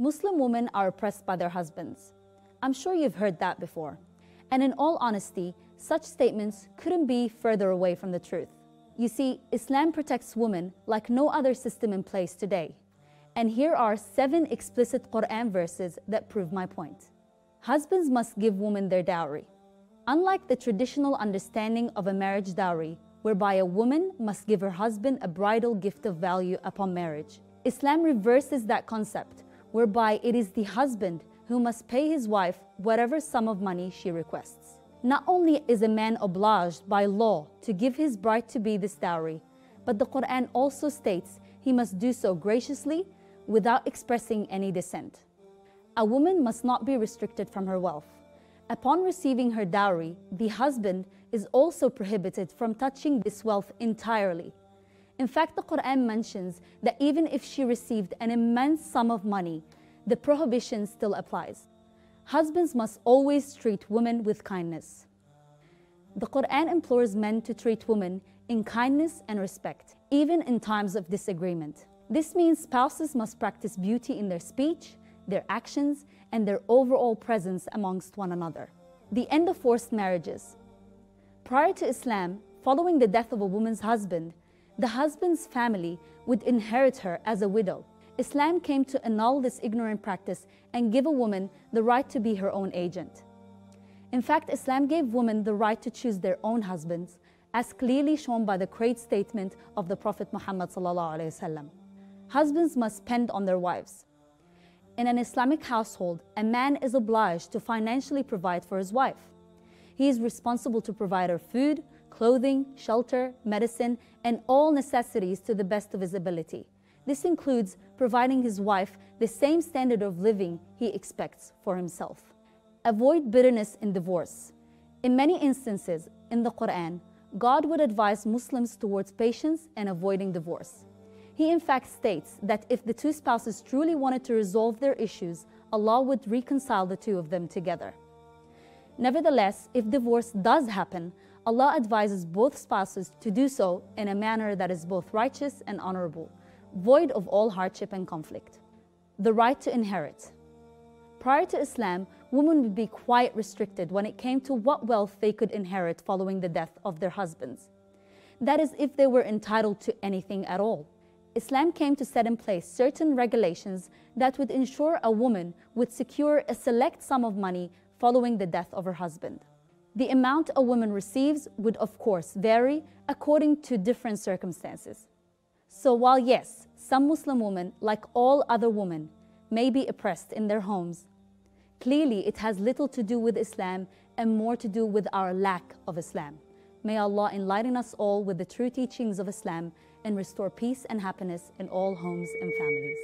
Muslim women are oppressed by their husbands. I'm sure you've heard that before. And in all honesty, such statements couldn't be further away from the truth. You see, Islam protects women like no other system in place today. And here are 7 explicit Quran verses that prove my point. Husbands must give women their dowry. Unlike the traditional understanding of a marriage dowry, whereby a woman must give her husband a bridal gift of value upon marriage, Islam reverses that concept, whereby it is the husband who must pay his wife whatever sum of money she requests. Not only is a man obliged by law to give his bride-to-be this dowry, but the Quran also states he must do so graciously without expressing any dissent. A woman must not be restricted from her wealth. Upon receiving her dowry, the husband is also prohibited from touching this wealth entirely. In fact, the Quran mentions that even if she received an immense sum of money, the prohibition still applies. Husbands must always treat women with kindness. The Quran implores men to treat women in kindness and respect, even in times of disagreement. This means spouses must practice beauty in their speech, their actions, and their overall presence amongst one another. The end of forced marriages. Prior to Islam, following the death of a woman's husband, the husband's family would inherit her as a widow. Islam came to annul this ignorant practice and give a woman the right to be her own agent. In fact, Islam gave women the right to choose their own husbands, as clearly shown by the great statement of the Prophet Muhammad ﷺ. Husbands must spend on their wives. In an Islamic household, a man is obliged to financially provide for his wife. He is responsible to provide her food, clothing, shelter, medicine, and all necessities to the best of his ability. This includes providing his wife the same standard of living he expects for himself. Avoid bitterness in divorce. In many instances in the Quran, God would advise Muslims towards patience and avoiding divorce. He in fact states that if the two spouses truly wanted to resolve their issues, Allah would reconcile the two of them together. Nevertheless, if divorce does happen, Allah advises both spouses to do so in a manner that is both righteous and honorable, void of all hardship and conflict. The right to inherit. Prior to Islam, women would be quite restricted when it came to what wealth they could inherit following the death of their husbands. That is, if they were entitled to anything at all. Islam came to set in place certain regulations that would ensure a woman would secure a select sum of money following the death of her husband. The amount a woman receives would of course vary according to different circumstances. So while yes, some Muslim women, like all other women, may be oppressed in their homes, clearly it has little to do with Islam and more to do with our lack of Islam. May Allah enlighten us all with the true teachings of Islam and restore peace and happiness in all homes and families.